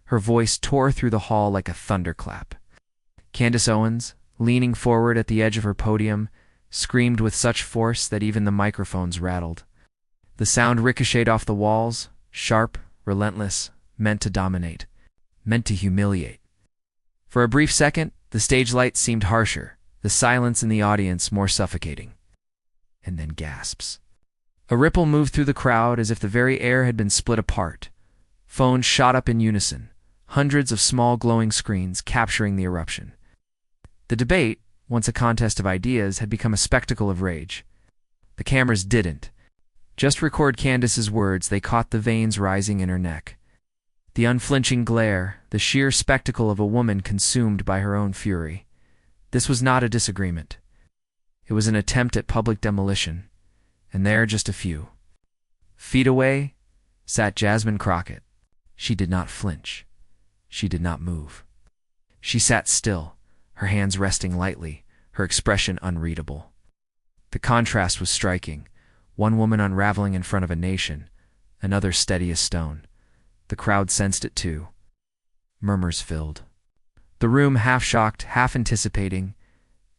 Her voice tore through the hall like a thunderclap. Candace Owens, leaning forward at the edge of her podium, screamed with such force that even the microphones rattled. The sound ricocheted off the walls, sharp, relentless, meant to dominate, meant to humiliate. For a brief second, the stage lights seemed harsher, the silence in the audience more suffocating. And then gasps. A ripple moved through the crowd as if the very air had been split apart. Phones shot up in unison, hundreds of small glowing screens capturing the eruption. The debate, once a contest of ideas, had become a spectacle of rage. The cameras didn't just record Candace's words, they caught the veins rising in her neck. The unflinching glare, the sheer spectacle of a woman consumed by her own fury. This was not a disagreement. It was an attempt at public demolition, and there, just a few feet away, sat Jasmine Crockett. She did not flinch. She did not move. She sat still, her hands resting lightly, her expression unreadable. The contrast was striking, one woman unraveling in front of a nation, another steady as stone. The crowd sensed it too. Murmurs filled the room, half shocked, half anticipating.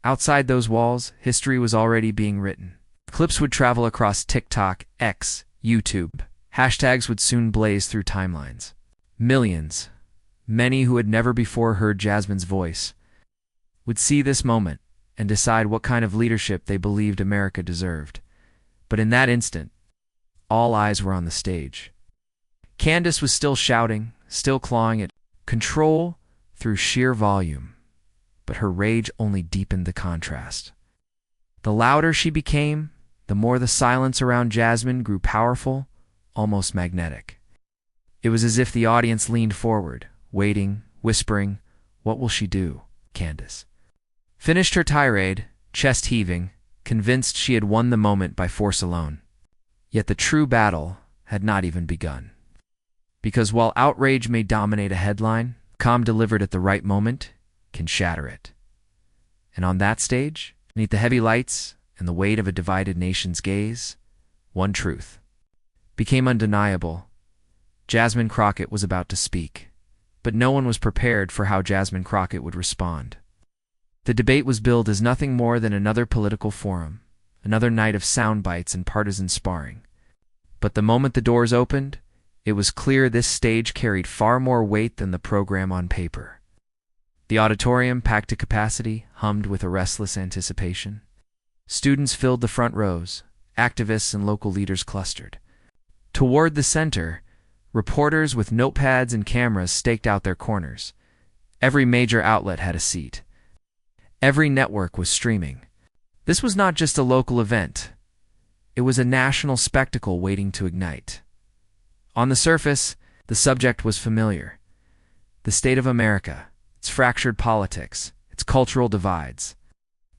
Outside those walls, history was already being written. Clips would travel across TikTok, X, YouTube. Hashtags would soon blaze through timelines. Millions, many who had never before heard Jasmine's voice, would see this moment and decide what kind of leadership they believed America deserved. But in that instant, all eyes were on the stage. Candace was still shouting, still clawing at control through sheer volume, but her rage only deepened the contrast. The louder she became, the more the silence around Jasmine grew powerful, almost magnetic. It was as if the audience leaned forward, waiting, whispering, "What will she do?" Candace finished her tirade, chest heaving, convinced she had won the moment by force alone. Yet the true battle had not even begun. Because while outrage may dominate a headline, calm delivered at the right moment can shatter it. And on that stage, beneath the heavy lights and the weight of a divided nation's gaze, one truth became undeniable. Jasmine Crockett was about to speak, but no one was prepared for how Jasmine Crockett would respond. The debate was billed as nothing more than another political forum, another night of sound bites and partisan sparring. But the moment the doors opened, it was clear this stage carried far more weight than the program on paper. The auditorium, packed to capacity, hummed with a restless anticipation. Students filled the front rows, activists and local leaders clustered. Toward the center, reporters with notepads and cameras staked out their corners. Every major outlet had a seat. Every network was streaming. This was not just a local event. It was a national spectacle waiting to ignite. On the surface, the subject was familiar. The state of America, its fractured politics, its cultural divides.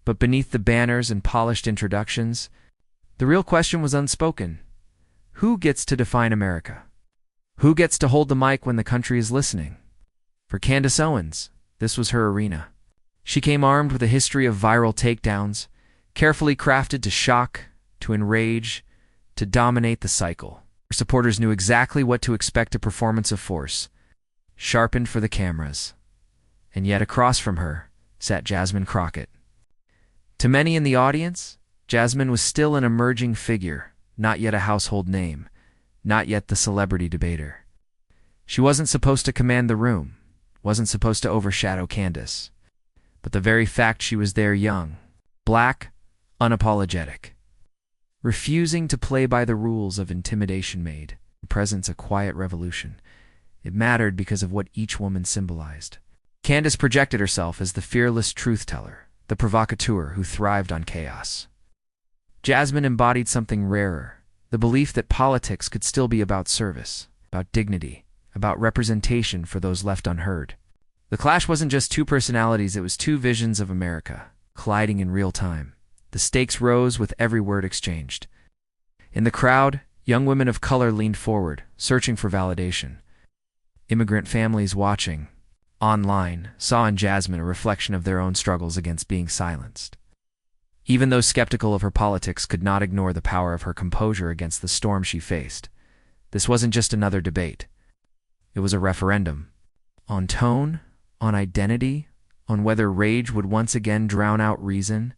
But beneath the banners and polished introductions, the real question was unspoken. Who gets to define America? Who gets to hold the mic when the country is listening? For Candace Owens, this was her arena. She came armed with a history of viral takedowns, carefully crafted to shock, to enrage, to dominate the cycle. Her supporters knew exactly what to expect: a performance of force, sharpened for the cameras. And yet across from her sat Jasmine Crockett. To many in the audience, Jasmine was still an emerging figure, not yet a household name, not yet the celebrity debater. She wasn't supposed to command the room, wasn't supposed to overshadow Candace. But the very fact she was there, young, black, unapologetic, refusing to play by the rules of intimidation, made her presence a quiet revolution. It mattered because of what each woman symbolized. Candace projected herself as the fearless truth-teller, the provocateur who thrived on chaos. Jasmine embodied something rarer, the belief that politics could still be about service, about dignity, about representation for those left unheard. The clash wasn't just two personalities, it was two visions of America, colliding in real time. The stakes rose with every word exchanged. In the crowd, young women of color leaned forward, searching for validation. Immigrant families watching online saw in Jasmine a reflection of their own struggles against being silenced. Even those skeptical of her politics could not ignore the power of her composure against the storm she faced. This wasn't just another debate. It was a referendum. On tone, on identity, on whether rage would once again drown out reason.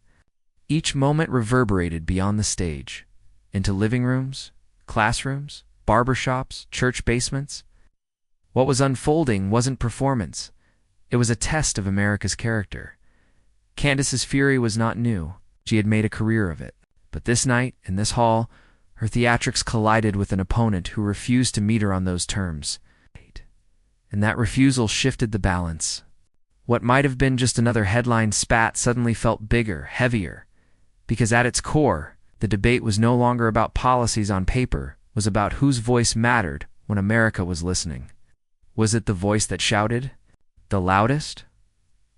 Each moment reverberated beyond the stage, into living rooms, classrooms, barbershops, church basements. What was unfolding wasn't performance. It was a test of America's character. Candace's fury was not new. She had made a career of it. But this night, in this hall, her theatrics collided with an opponent who refused to meet her on those terms. And that refusal shifted the balance. What might have been just another headline spat suddenly felt bigger, heavier. Because at its core, the debate was no longer about policies on paper, it was about whose voice mattered when America was listening. Was it the voice that shouted, the loudest,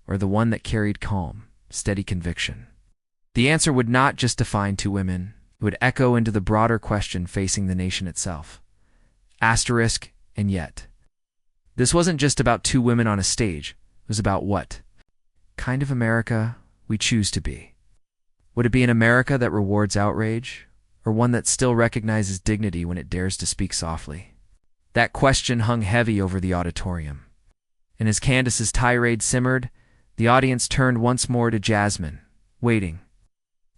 or the one that carried calm, steady conviction? The answer would not just define two women, it would echo into the broader question facing the nation itself. Asterisk, and yet. This wasn't just about two women on a stage, it was about what kind of America we choose to be. Would it be an America that rewards outrage, or one that still recognizes dignity when it dares to speak softly? That question hung heavy over the auditorium. And as Candace's tirade simmered, the audience turned once more to Jasmine, waiting,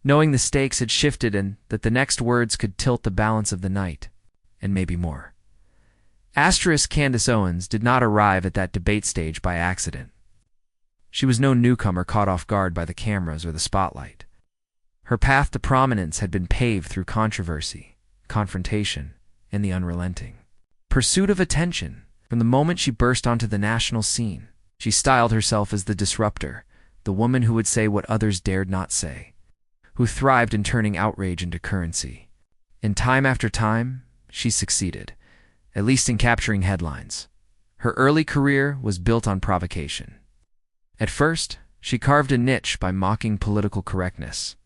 knowing the stakes had shifted and that the next words could tilt the balance of the night, and maybe more. Asterisk Candace Owens did not arrive at that debate stage by accident. She was no newcomer caught off guard by the cameras or the spotlight. Her path to prominence had been paved through controversy, confrontation, and the unrelenting pursuit of attention. From the moment she burst onto the national scene, she styled herself as the disruptor, the woman who would say what others dared not say, who thrived in turning outrage into currency. And time after time, she succeeded, at least in capturing headlines. Her early career was built on provocation. At first, she carved a niche by mocking political correctness,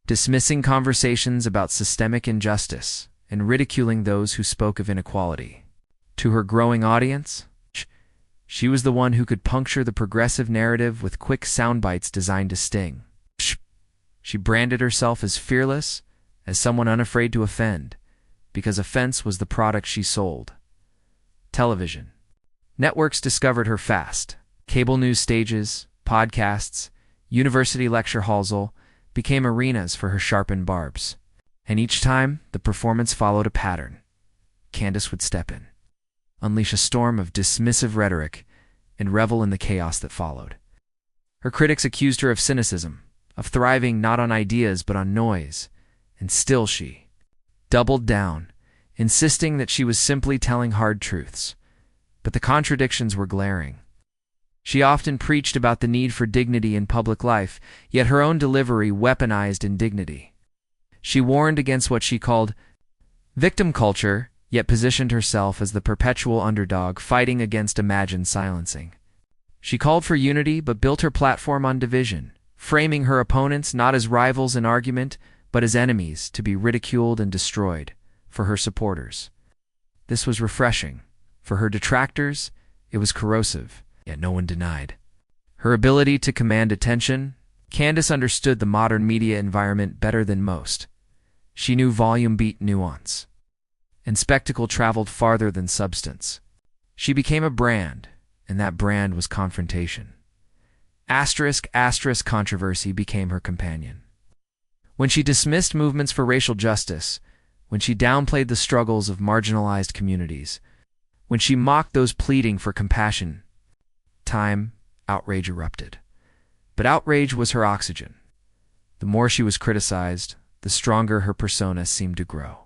dismissing conversations about systemic injustice, and ridiculing those who spoke of inequality. To her growing audience, she was the one who could puncture the progressive narrative with quick sound bites designed to sting. She branded herself as fearless, as someone unafraid to offend, because offense was the product she sold. Television. Networks discovered her fast. Cable news stages, podcasts, university lecture halls all became arenas for her sharpened barbs. And each time, the performance followed a pattern. Candace would step in, unleash a storm of dismissive rhetoric, and revel in the chaos that followed. Her critics accused her of cynicism, of thriving not on ideas but on noise, and still she doubled down, insisting that she was simply telling hard truths. But the contradictions were glaring. She often preached about the need for dignity in public life, yet her own delivery weaponized indignity. She warned against what she called victim culture, yet positioned herself as the perpetual underdog fighting against imagined silencing. She called for unity but built her platform on division, framing her opponents not as rivals in argument, but as enemies to be ridiculed and destroyed. For her supporters, this was refreshing. For her detractors, it was corrosive, yet no one denied her ability to command attention. Candace understood the modern media environment better than most. She knew volume beat nuance, and spectacle traveled farther than substance. She became a brand, and that brand was confrontation. Asterisk controversy became her companion. When she dismissed movements for racial justice, when she downplayed the struggles of marginalized communities, when she mocked those pleading for compassion, outrage erupted. But outrage was her oxygen. The more she was criticized, the stronger her persona seemed to grow.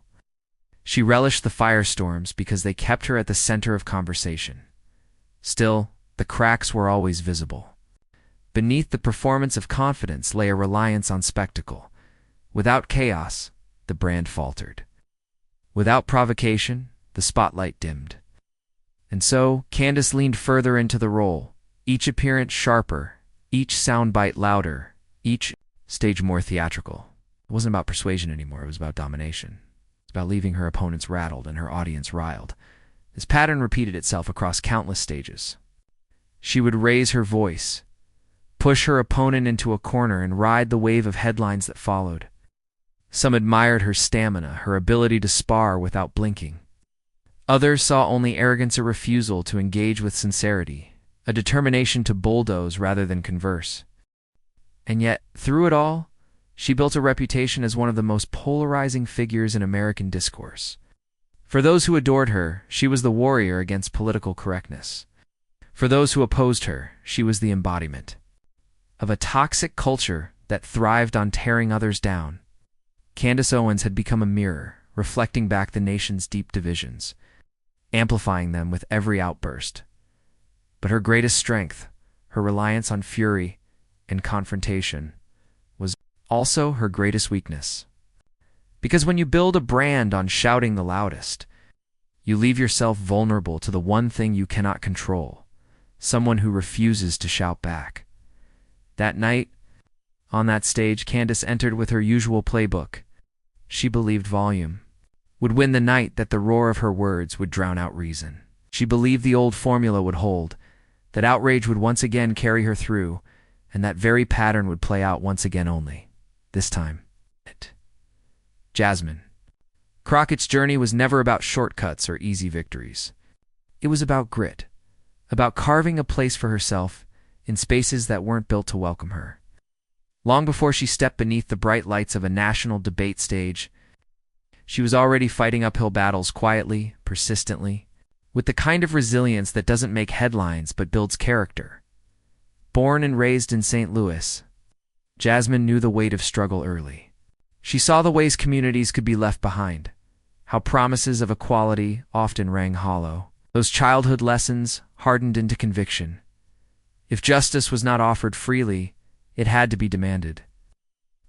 She relished the firestorms because they kept her at the center of conversation. Still, the cracks were always visible. Beneath the performance of confidence lay a reliance on spectacle. Without chaos, the brand faltered. Without provocation, the spotlight dimmed. And so, Candace leaned further into the role, each appearance sharper, each soundbite louder, each stage more theatrical. It wasn't about persuasion anymore, it was about domination. It's about leaving her opponents rattled and her audience riled. This pattern repeated itself across countless stages. She would raise her voice, push her opponent into a corner, and ride the wave of headlines that followed. Some admired her stamina, her ability to spar without blinking. Others saw only arrogance or refusal to engage with sincerity, a determination to bulldoze rather than converse. And yet, through it all, she built a reputation as one of the most polarizing figures in American discourse. For those who adored her, she was the warrior against political correctness. For those who opposed her, she was the embodiment of a toxic culture that thrived on tearing others down. Candace Owens had become a mirror, reflecting back the nation's deep divisions, amplifying them with every outburst. But her greatest strength, her reliance on fury and confrontation, was also her greatest weakness. Because when you build a brand on shouting the loudest, you leave yourself vulnerable to the one thing you cannot control, someone who refuses to shout back. That night, on that stage, Candace entered with her usual playbook. She believed volume would win the night, that the roar of her words would drown out reason. She believed the old formula would hold, that outrage would once again carry her through, and that very pattern would play out once again, only this time. Jasmine Crockett's journey was never about shortcuts or easy victories. It was about grit, about carving a place for herself in spaces that weren't built to welcome her. Long before she stepped beneath the bright lights of a national debate stage, she was already fighting uphill battles quietly, persistently, with the kind of resilience that doesn't make headlines but builds character. Born and raised in St. Louis, Jasmine knew the weight of struggle early. She saw the ways communities could be left behind, how promises of equality often rang hollow. Those childhood lessons hardened into conviction. If justice was not offered freely, it had to be demanded.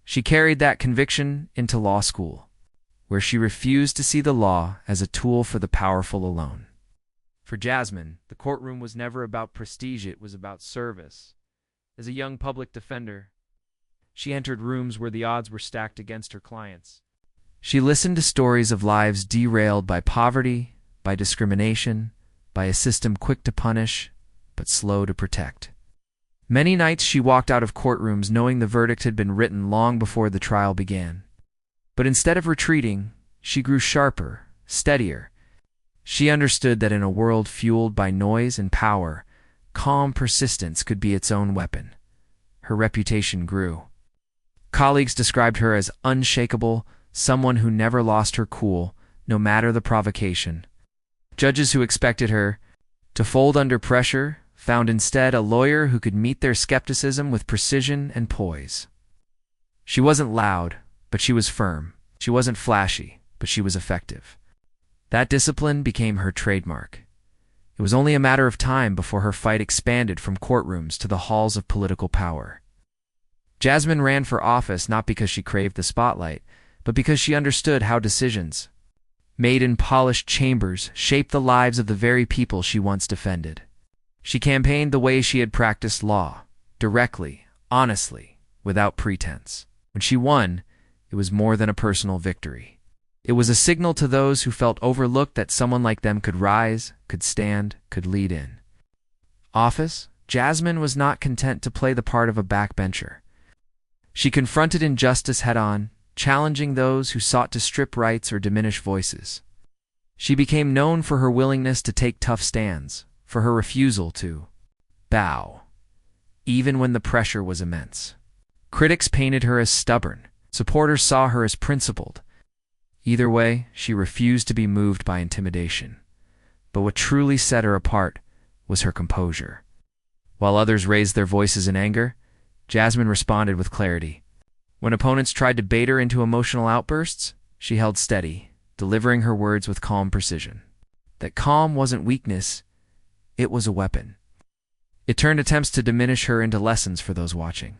She carried that conviction into law school, where she refused to see the law as a tool for the powerful alone. For Jasmine, the courtroom was never about prestige, it was about service. As a young public defender, she entered rooms where the odds were stacked against her clients. She listened to stories of lives derailed by poverty, by discrimination, by a system quick to punish, but slow to protect. Many nights she walked out of courtrooms knowing the verdict had been written long before the trial began. But instead of retreating, she grew sharper, steadier. She understood that in a world fueled by noise and power, calm persistence could be its own weapon. Her reputation grew. Colleagues described her as unshakable, someone who never lost her cool, no matter the provocation. Judges who expected her to fold under pressure found instead a lawyer who could meet their skepticism with precision and poise. She wasn't loud, but she was firm. She wasn't flashy, but she was effective. That discipline became her trademark. It was only a matter of time before her fight expanded from courtrooms to the halls of political power. Jasmine ran for office not because she craved the spotlight, but because she understood how decisions, made in polished chambers, shaped the lives of the very people she once defended. She campaigned the way she had practiced law, directly, honestly, without pretense. When she won, it was more than a personal victory. It was a signal to those who felt overlooked that someone like them could rise, could stand, could lead in office. Jasmine was not content to play the part of a backbencher. She confronted injustice head-on, challenging those who sought to strip rights or diminish voices. She became known for her willingness to take tough stands, for her refusal to bow, even when the pressure was immense. Critics painted her as stubborn. Supporters saw her as principled. Either way, she refused to be moved by intimidation. But what truly set her apart was her composure. While others raised their voices in anger, Jasmine responded with clarity. When opponents tried to bait her into emotional outbursts, she held steady, delivering her words with calm precision. That calm wasn't weakness, it was a weapon. It turned attempts to diminish her into lessons for those watching.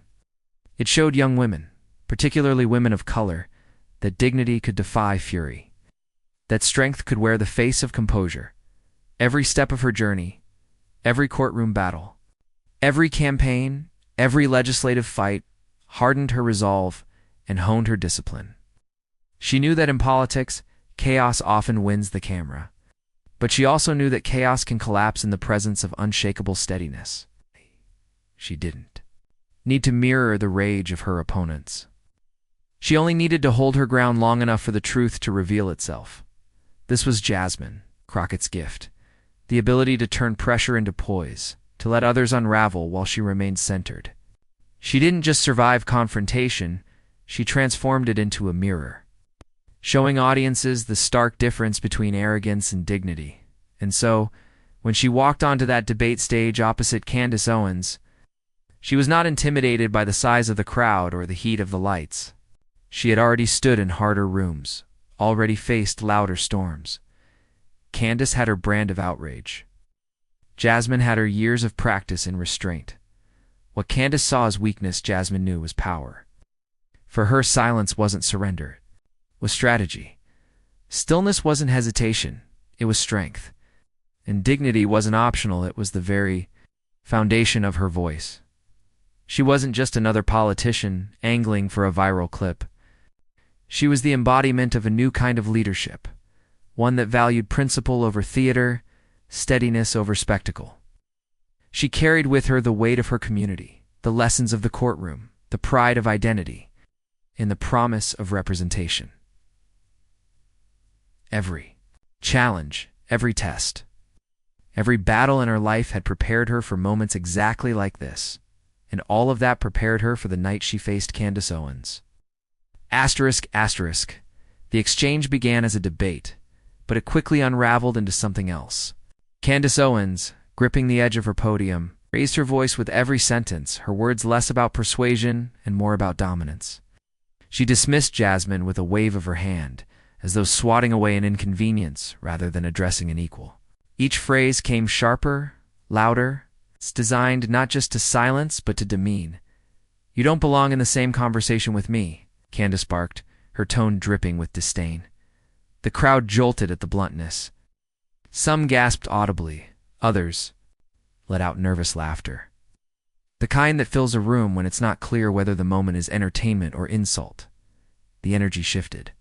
It showed young women, particularly women of color, that dignity could defy fury, that strength could wear the face of composure. Every step of her journey, every courtroom battle, every campaign, every legislative fight hardened her resolve and honed her discipline. She knew that in politics, chaos often wins the camera, but she also knew that chaos can collapse in the presence of unshakable steadiness. She didn't need to mirror the rage of her opponents. She only needed to hold her ground long enough for the truth to reveal itself. This was Jasmine Crockett's gift, the ability to turn pressure into poise, to let others unravel while she remained centered. She didn't just survive confrontation, she transformed it into a mirror, showing audiences the stark difference between arrogance and dignity. And so, when she walked onto that debate stage opposite Candace Owens, she was not intimidated by the size of the crowd or the heat of the lights. She had already stood in harder rooms, already faced louder storms. Candace had her brand of outrage. Jasmine had her years of practice in restraint. What Candace saw as weakness, Jasmine knew was power. For her, silence wasn't surrender, it was strategy. Stillness wasn't hesitation, it was strength. And dignity wasn't optional, it was the very foundation of her voice. She wasn't just another politician angling for a viral clip. She was the embodiment of a new kind of leadership, one that valued principle over theater, steadiness over spectacle. She carried with her the weight of her community, the lessons of the courtroom, the pride of identity, and the promise of representation. Every challenge, every test, every battle in her life had prepared her for moments exactly like this, and all of that prepared her for the night she faced Candace Owens. Asterisk, asterisk. The exchange began as a debate, but it quickly unraveled into something else. Candace Owens, gripping the edge of her podium, raised her voice with every sentence, her words less about persuasion and more about dominance. She dismissed Jasmine with a wave of her hand, as though swatting away an inconvenience rather than addressing an equal. Each phrase came sharper, louder. It's designed not just to silence, but to demean. "You don't belong in the same conversation with me," Candace barked, her tone dripping with disdain. The crowd jolted at the bluntness. Some gasped audibly, others let out nervous laughter. The kind that fills a room when it's not clear whether the moment is entertainment or insult. The energy shifted.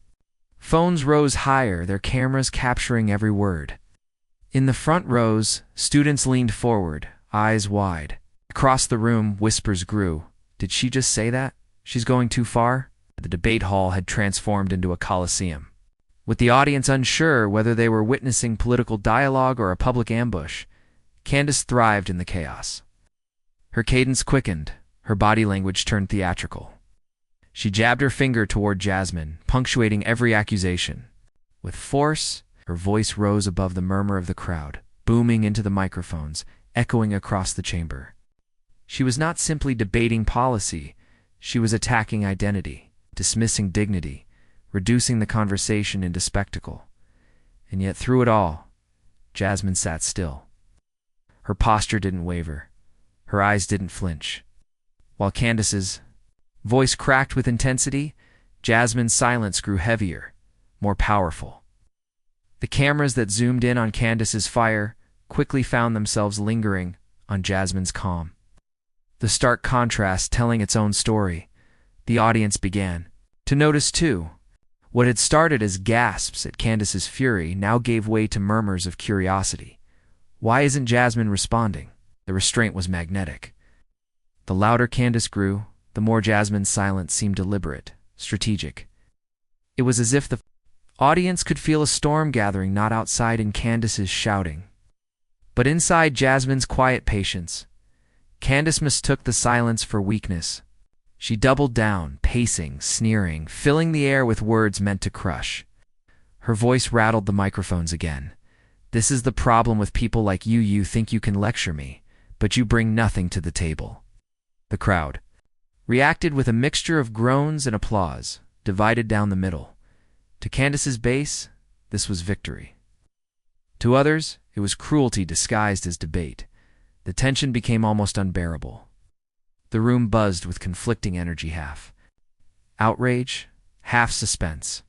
Phones rose higher, their cameras capturing every word. In the front rows, students leaned forward, eyes wide. Across the room, whispers grew. Did she just say that? She's going too far? The debate hall had transformed into a coliseum. With the audience unsure whether they were witnessing political dialogue or a public ambush, Candace thrived in the chaos. Her cadence quickened, her body language turned theatrical. She jabbed her finger toward Jasmine, punctuating every accusation. With force, her voice rose above the murmur of the crowd, booming into the microphones, echoing across the chamber. She was not simply debating policy, she was attacking identity, dismissing dignity, reducing the conversation into spectacle. And yet through it all, Jasmine sat still. Her posture didn't waver. Her eyes didn't flinch. While Candace's voice cracked with intensity, Jasmine's silence grew heavier, more powerful. The cameras that zoomed in on Candace's fire quickly found themselves lingering on Jasmine's calm. The stark contrast telling its own story, the audience began to notice too. What had started as gasps at Candace's fury now gave way to murmurs of curiosity. Why isn't Jasmine responding? The restraint was magnetic. The louder Candace grew, the more Jasmine's silence seemed deliberate, strategic. It was as if the audience could feel a storm gathering not outside in Candace's shouting, but inside Jasmine's quiet patience. Candace mistook the silence for weakness. She doubled down, pacing, sneering, filling the air with words meant to crush. Her voice rattled the microphones again. "This is the problem with people like you. You think you can lecture me, but you bring nothing to the table." The crowd reacted with a mixture of groans and applause, divided down the middle. To Candace's base, this was victory. To others, it was cruelty disguised as debate. The tension became almost unbearable. The room buzzed with conflicting energy, half outrage, half suspense.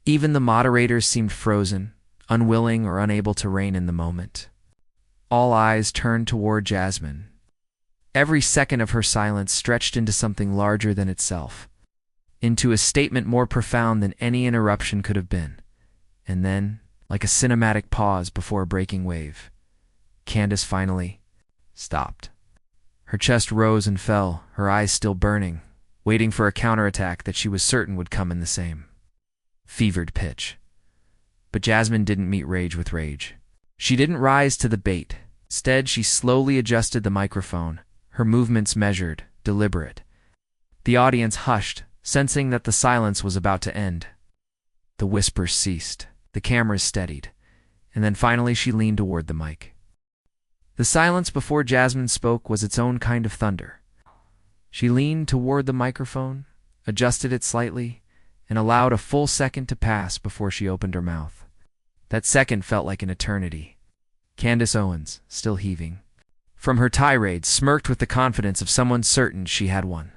Even the moderators seemed frozen, unwilling or unable to rein in the moment. All eyes turned toward Jasmine. Every second of her silence stretched into something larger than itself, into a statement more profound than any interruption could have been. And then, like a cinematic pause before a breaking wave, Candace finally stopped. Her chest rose and fell, her eyes still burning, waiting for a counterattack that she was certain would come in the same fevered pitch. But Jasmine didn't meet rage with rage. She didn't rise to the bait. Instead, she slowly adjusted the microphone, her movements measured, deliberate. The audience hushed, sensing that the silence was about to end. The whispers ceased, the cameras steadied, and then finally she leaned toward the mic. The silence before Jasmine spoke was its own kind of thunder. She leaned toward the microphone, adjusted it slightly, and allowed a full second to pass before she opened her mouth. That second felt like an eternity. Candace Owens, still heaving, from her tirade, smirked with the confidence of someone certain she had won.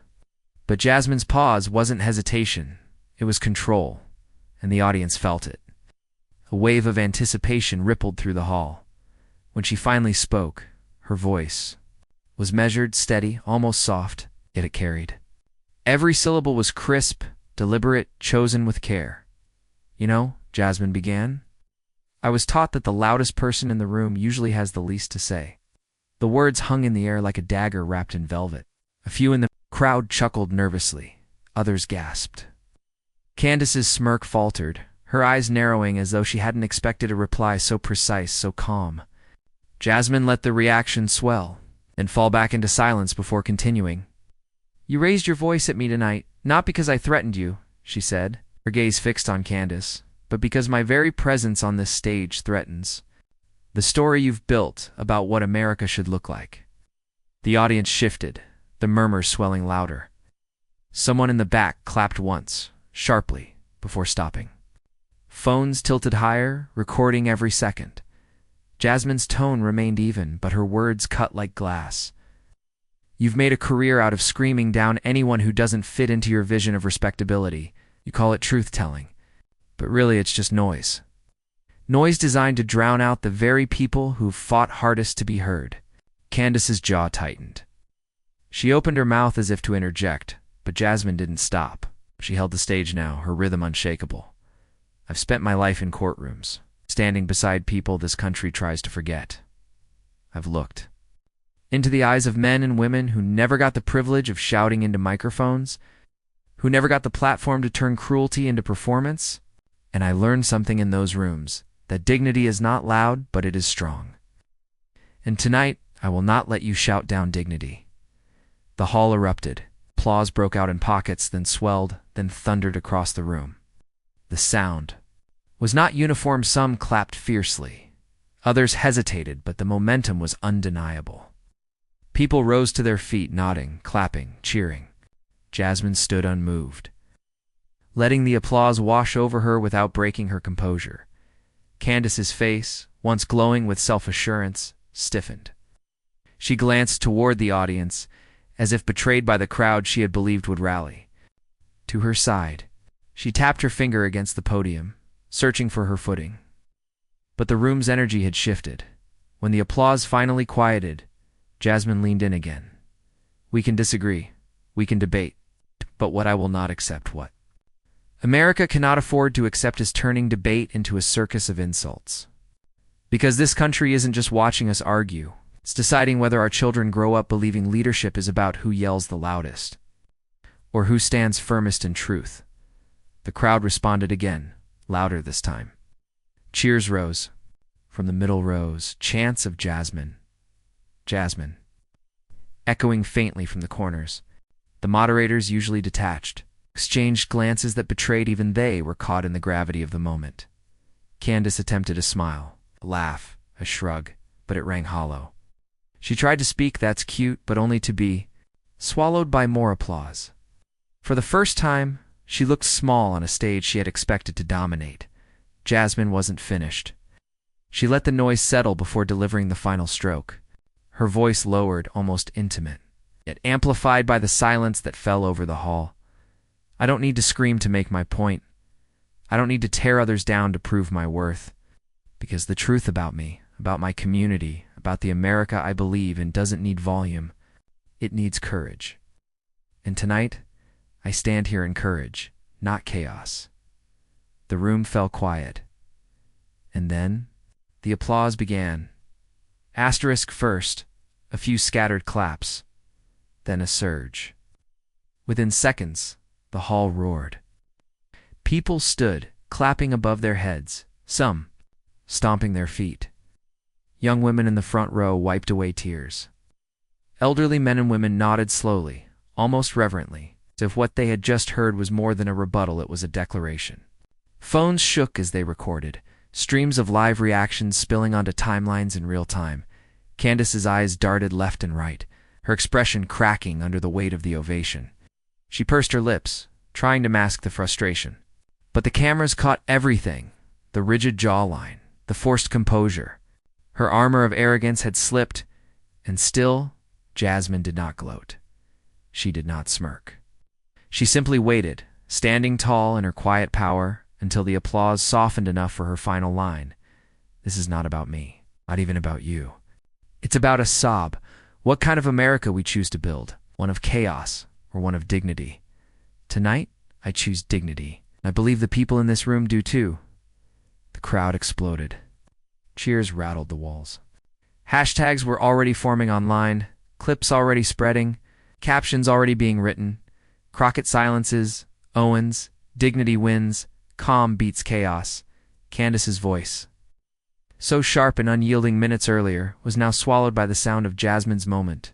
But Jasmine's pause wasn't hesitation, it was control, and the audience felt it. A wave of anticipation rippled through the hall. When she finally spoke, her voice was measured, steady, almost soft, yet it carried. Every syllable was crisp, deliberate, chosen with care. "You know," Jasmine began, "I was taught that the loudest person in the room usually has the least to say." The words hung in the air like a dagger wrapped in velvet. A few in the crowd chuckled nervously. Others gasped. Candace's smirk faltered, her eyes narrowing as though she hadn't expected a reply so precise, so calm. Jasmine let the reaction swell, and fall back into silence before continuing. "You raised your voice at me tonight, not because I threatened you," she said, her gaze fixed on Candace, "but because my very presence on this stage threatens the story you've built about what America should look like." The audience shifted, the murmurs swelling louder. Someone in the back clapped once, sharply, before stopping. Phones tilted higher, recording every second. Jasmine's tone remained even, but her words cut like glass. "You've made a career out of screaming down anyone who doesn't fit into your vision of respectability. You call it truth-telling. But really it's just noise. Noise designed to drown out the very people who've fought hardest to be heard." Candace's jaw tightened. She opened her mouth as if to interject, but Jasmine didn't stop. She held the stage now, her rhythm unshakable. "I've spent my life in courtrooms, standing beside people this country tries to forget. I've looked into the eyes of men and women who never got the privilege of shouting into microphones, who never got the platform to turn cruelty into performance, and I learned something in those rooms, that dignity is not loud, but it is strong. And tonight, I will not let you shout down dignity." The hall erupted. Applause broke out in pockets, then swelled, then thundered across the room. The sound was not uniform. Some clapped fiercely. Others hesitated, but the momentum was undeniable. People rose to their feet, nodding, clapping, cheering. Jasmine stood unmoved, letting the applause wash over her without breaking her composure. Candace's face, once glowing with self-assurance, stiffened. She glanced toward the audience, as if betrayed by the crowd she had believed would rally. To her side, she tapped her finger against the podium, searching for her footing. But the room's energy had shifted. When the applause finally quieted, Jasmine leaned in again. "We can disagree, we can debate, but what I will not accept what America cannot afford to accept is turning debate into a circus of insults. Because this country isn't just watching us argue, it's deciding whether our children grow up believing leadership is about who yells the loudest, or who stands firmest in truth." The crowd responded again, louder this time. Cheers rose. From the middle rows, chants of "Jasmine, Jasmine," echoing faintly from the corners. The moderators, usually detached, exchanged glances that betrayed even they were caught in the gravity of the moment. Candace attempted a smile, a laugh, a shrug, but it rang hollow. She tried to speak, "That's cute," but only to be swallowed by more applause. For the first time, she looked small on a stage she had expected to dominate. Jasmine wasn't finished. She let the noise settle before delivering the final stroke. Her voice lowered, almost intimate, yet amplified by the silence that fell over the hall. "I don't need to scream to make my point. I don't need to tear others down to prove my worth. Because the truth about me, about my community, about the America I believe in doesn't need volume. It needs courage. And tonight, I stand here in courage, not chaos." The room fell quiet. And then, the applause began. Asterisk first, a few scattered claps, then a surge. Within seconds, the hall roared. People stood, clapping above their heads, some stomping their feet. Young women in the front row wiped away tears. Elderly men and women nodded slowly, almost reverently, as if what they had just heard was more than a rebuttal, it was a declaration. Phones shook as they recorded, streams of live reactions spilling onto timelines in real time. Candace's eyes darted left and right, her expression cracking under the weight of the ovation. She pursed her lips, trying to mask the frustration. But the cameras caught everything: the rigid jawline, the forced composure. Her armor of arrogance had slipped, and still, Jasmine did not gloat. She did not smirk. She simply waited, standing tall in her quiet power, until the applause softened enough for her final line. "This is not about me, not even about you. It's about a sob. What kind of America we choose to build, one of chaos or one of dignity. Tonight, I choose dignity. I believe the people in this room do too." The crowd exploded. Cheers rattled the walls. Hashtags were already forming online, clips already spreading, captions already being written. Crockett silences, Owens, dignity wins, calm beats chaos. Candace's voice, so sharp and unyielding minutes earlier, was now swallowed by the sound of Jasmine's moment.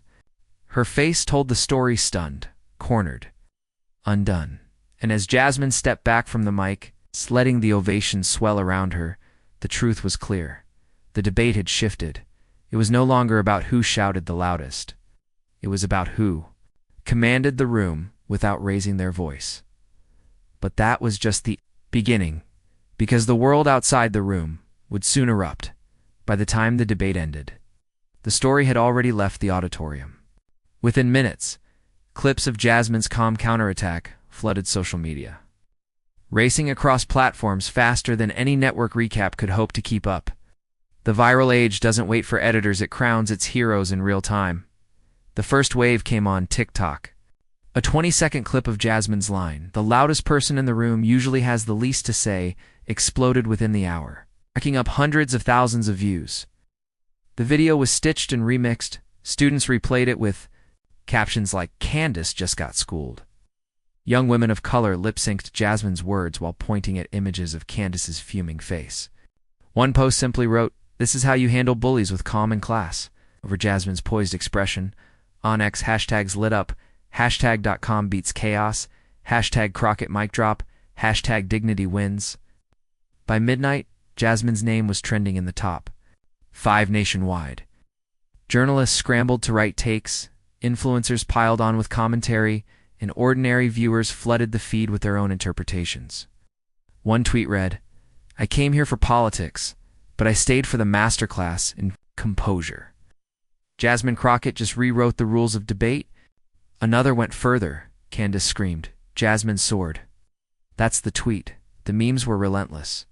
Her face told the story, stunned, cornered, undone. And as Jasmine stepped back from the mic, letting the ovation swell around her, the truth was clear. The debate had shifted. It was no longer about who shouted the loudest. It was about who commanded the room without raising their voice. But that was just the beginning, because the world outside the room would soon erupt. By the time the debate ended, the story had already left the auditorium. Within minutes, clips of Jasmine's calm counterattack flooded social media, racing across platforms faster than any network recap could hope to keep up. The viral age doesn't wait for editors, it crowns its heroes in real time. The first wave came on TikTok. A 20-second clip of Jasmine's line, "The loudest person in the room usually has the least to say," exploded within the hour, racking up hundreds of thousands of views. The video was stitched and remixed. Students replayed it with captions like, "Candace just got schooled." Young women of color lip-synced Jasmine's words while pointing at images of Candace's fuming face. One post simply wrote, "This is how you handle bullies with calm and class," over Jasmine's poised expression. On X, hashtags lit up, #.com beats chaos, #Crockett mic drop, #dignity wins. By midnight, Jasmine's name was trending in the top 5 nationwide. Journalists scrambled to write takes, influencers piled on with commentary, and ordinary viewers flooded the feed with their own interpretations. One tweet read, "I came here for politics, but I stayed for the masterclass in composure." Jasmine Crockett just rewrote the rules of debate. Another went further. Candace screamed, "Jasmine soared." That's the tweet. The memes were relentless.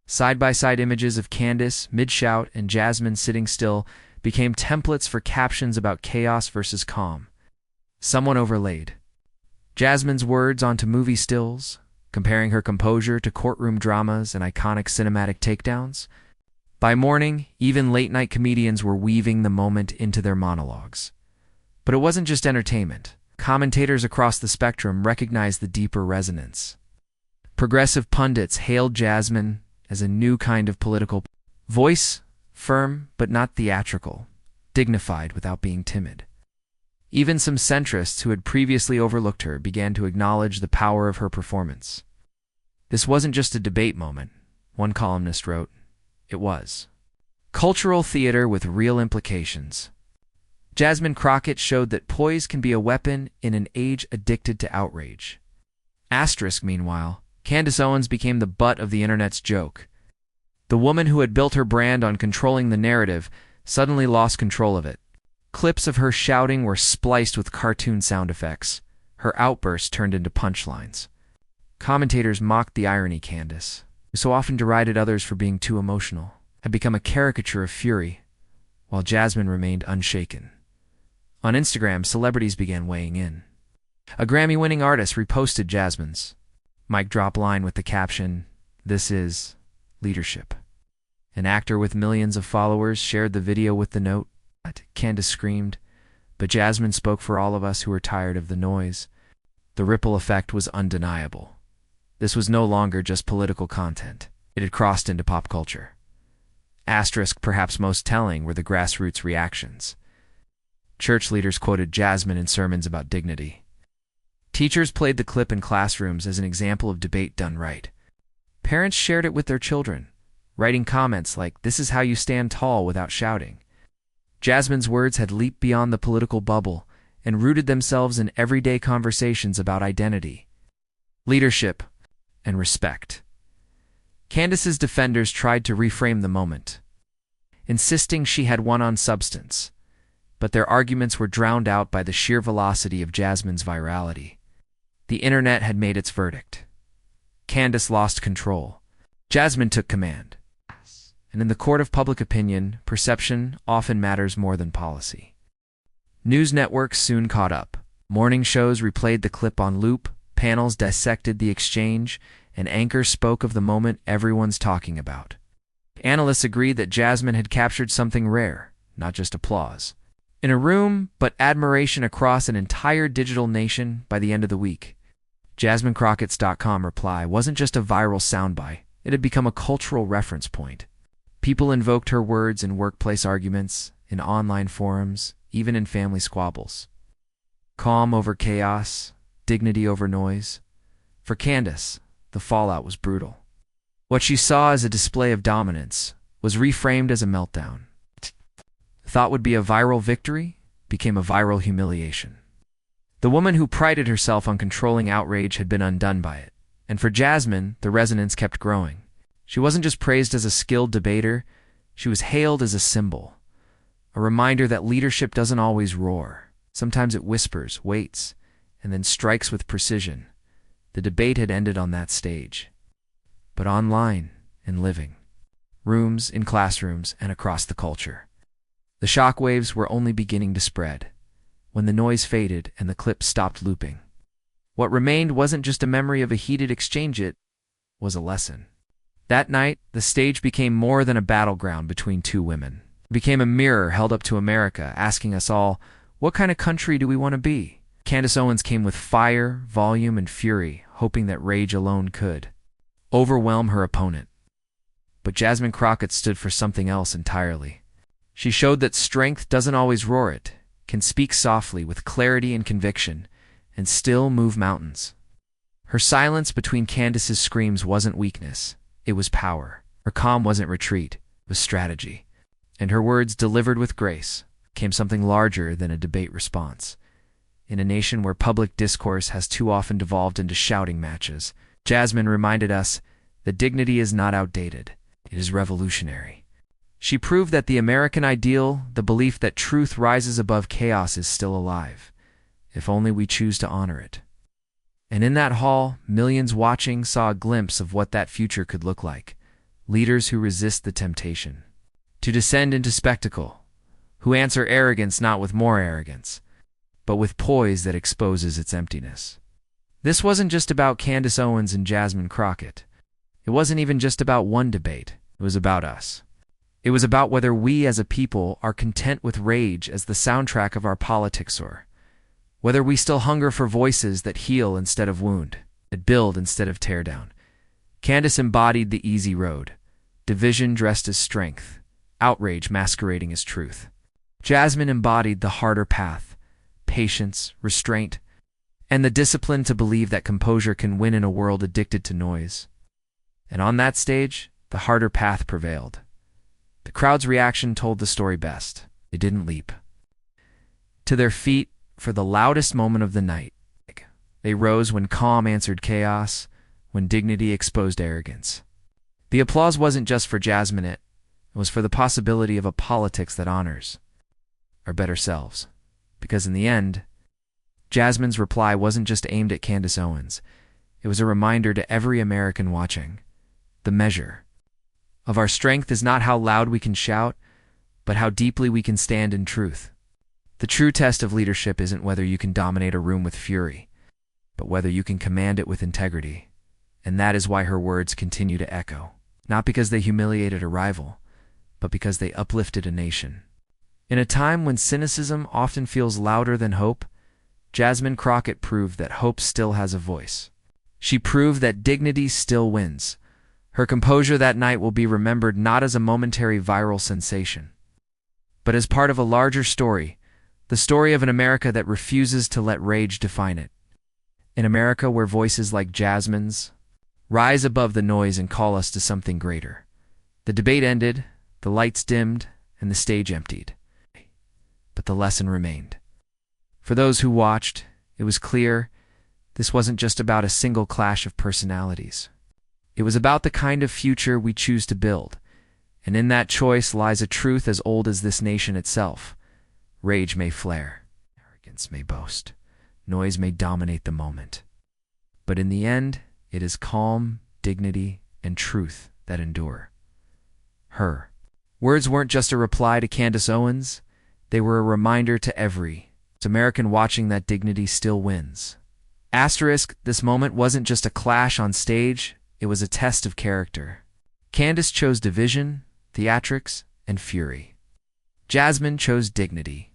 Side-by-side images of Candace, mid-shout, and Jasmine sitting still became templates for captions about chaos versus calm. Someone overlaid Jasmine's words onto movie stills, comparing her composure to courtroom dramas and iconic cinematic takedowns. By morning, even late-night comedians were weaving the moment into their monologues. But it wasn't just entertainment. Commentators across the spectrum recognized the deeper resonance. Progressive pundits hailed Jasmine as a new kind of political voice, firm but not theatrical, dignified without being timid. Even some centrists who had previously overlooked her began to acknowledge the power of her performance. This wasn't just a debate moment, one columnist wrote. It was cultural theater with real implications. Jasmine Crockett showed that poise can be a weapon in an age addicted to outrage. Asterisk, meanwhile, Candace Owens became the butt of the internet's joke. The woman who had built her brand on controlling the narrative suddenly lost control of it. Clips of her shouting were spliced with cartoon sound effects. Her outbursts turned into punchlines. Commentators mocked the irony. Candace, who so often derided others for being too emotional, had become a caricature of fury, while Jasmine remained unshaken. On Instagram, celebrities began weighing in. A Grammy-winning artist reposted Jasmine's mic drop line with the caption, "This is leadership." An actor with millions of followers shared the video with the note, "Candace screamed, but Jasmine spoke for all of us who were tired of the noise." The ripple effect was undeniable. This was no longer just political content. It had crossed into pop culture. Asterisk, perhaps most telling, were the grassroots reactions. Church leaders quoted Jasmine in sermons about dignity. Teachers played the clip in classrooms as an example of debate done right. Parents shared it with their children, writing comments like, "This is how you stand tall," without shouting. Jasmine's words had leaped beyond the political bubble and rooted themselves in everyday conversations about identity, leadership, and respect. Candace's defenders tried to reframe the moment, insisting she had won on substance, but their arguments were drowned out by the sheer velocity of Jasmine's virality. The internet had made its verdict. Candace lost control. Jasmine took command. And in the court of public opinion, perception often matters more than policy. News networks soon caught up. Morning shows replayed the clip on loop, panels dissected the exchange, and anchors spoke of the moment everyone's talking about. Analysts agreed that Jasmine had captured something rare, not just applause in a room, but admiration across an entire digital nation by the end of the week. JasmineCrockett's.com reply wasn't just a viral soundbite, it had become a cultural reference point. People invoked her words in workplace arguments, in online forums, even in family squabbles. Calm over chaos, dignity over noise. For Candace, the fallout was brutal. What she saw as a display of dominance was reframed as a meltdown. Thought would be a viral victory became a viral humiliation. The woman who prided herself on controlling outrage had been undone by it. And for Jasmine, the resonance kept growing. She wasn't just praised as a skilled debater, she was hailed as a symbol. A reminder that leadership doesn't always roar. Sometimes it whispers, waits, and then strikes with precision. The debate had ended on that stage. But online and living. Rooms, in classrooms, and across the culture. The shockwaves were only beginning to spread. When the noise faded and the clip stopped looping, what remained wasn't just a memory of a heated exchange, it was a lesson. That night, the stage became more than a battleground between two women. It became a mirror held up to America, asking us all, what kind of country do we want to be? Candace Owens came with fire, volume, and fury, hoping that rage alone could overwhelm her opponent. But Jasmine Crockett stood for something else entirely. She showed that strength doesn't always roar, it can speak softly with clarity and conviction, and still move mountains. Her silence between Candace's screams wasn't weakness, it was power. Her calm wasn't retreat, it was strategy. And her words, delivered with grace, came something larger than a debate response. In a nation where public discourse has too often devolved into shouting matches, Jasmine reminded us that dignity is not outdated, it is revolutionary. She proved that the American ideal, the belief that truth rises above chaos, is still alive, if only we choose to honor it. And in that hall, millions watching saw a glimpse of what that future could look like. Leaders who resist the temptation to descend into spectacle, who answer arrogance not with more arrogance, but with poise that exposes its emptiness. This wasn't just about Candace Owens and Jasmine Crockett. It wasn't even just about one debate. It was about us. It was about whether we as a people are content with rage as the soundtrack of our politics, or whether we still hunger for voices that heal instead of wound, that build instead of tear down. Candace embodied the easy road, division dressed as strength, outrage masquerading as truth. Jasmine embodied the harder path, patience, restraint, and the discipline to believe that composure can win in a world addicted to noise. And on that stage, the harder path prevailed. The crowd's reaction told the story best. They didn't leap to their feet for the loudest moment of the night. They rose when calm answered chaos, when dignity exposed arrogance. The applause wasn't just for Jasmine, it was for the possibility of a politics that honors our better selves. Because in the end, Jasmine's reply wasn't just aimed at Candace Owens. It was a reminder to every American watching. The measure of our strength is not how loud we can shout, but how deeply we can stand in truth. The true test of leadership isn't whether you can dominate a room with fury, but whether you can command it with integrity. And that is why her words continue to echo, not because they humiliated a rival, but because they uplifted a nation. In a time when cynicism often feels louder than hope, Jasmine Crockett proved that hope still has a voice. She proved that dignity still wins, Her composure that night will be remembered not as a momentary viral sensation, but as part of a larger story, the story of an America that refuses to let rage define it. An America where voices like Jasmine's rise above the noise and call us to something greater. The debate ended, the lights dimmed, and the stage emptied. But the lesson remained. For those who watched, it was clear this wasn't just about a single clash of personalities. It was about the kind of future we choose to build, and in that choice lies a truth as old as this nation itself. Rage may flare, arrogance may boast, noise may dominate the moment. But in the end, it is calm, dignity, and truth that endure. Her words weren't just a reply to Candace Owens, they were a reminder to every American watching that dignity still wins. Asterisk, this moment wasn't just a clash on stage, it was a test of character. Candace chose division, theatrics, and fury. Jasmine chose dignity.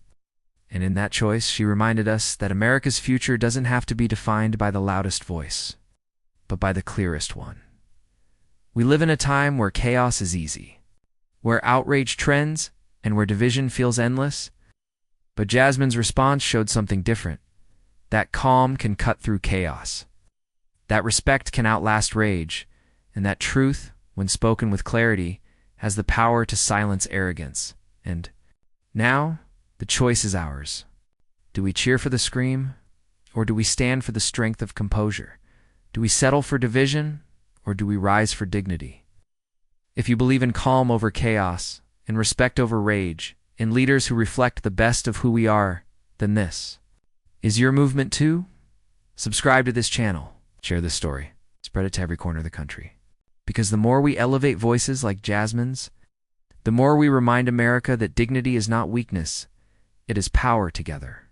And in that choice, she reminded us that America's future doesn't have to be defined by the loudest voice, but by the clearest one. We live in a time where chaos is easy, where outrage trends, and where division feels endless. But Jasmine's response showed something different. That calm can cut through chaos. That respect can outlast rage, and that truth, when spoken with clarity, has the power to silence arrogance. And now, the choice is ours. Do we cheer for the scream, or do we stand for the strength of composure? Do we settle for division, or do we rise for dignity? If you believe in calm over chaos, in respect over rage, in leaders who reflect the best of who we are, then this is your movement too? Subscribe to this channel, share this story, spread it to every corner of the country. Because the more we elevate voices like Jasmine's, the more we remind America that dignity is not weakness, it is power together.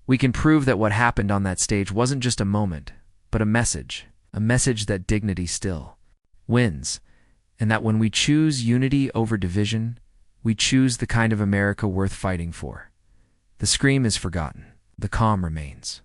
We can prove that what happened on that stage wasn't just a moment, but a message that dignity still wins, and that when we choose unity over division, we choose the kind of America worth fighting for. The scream is forgotten, the calm remains.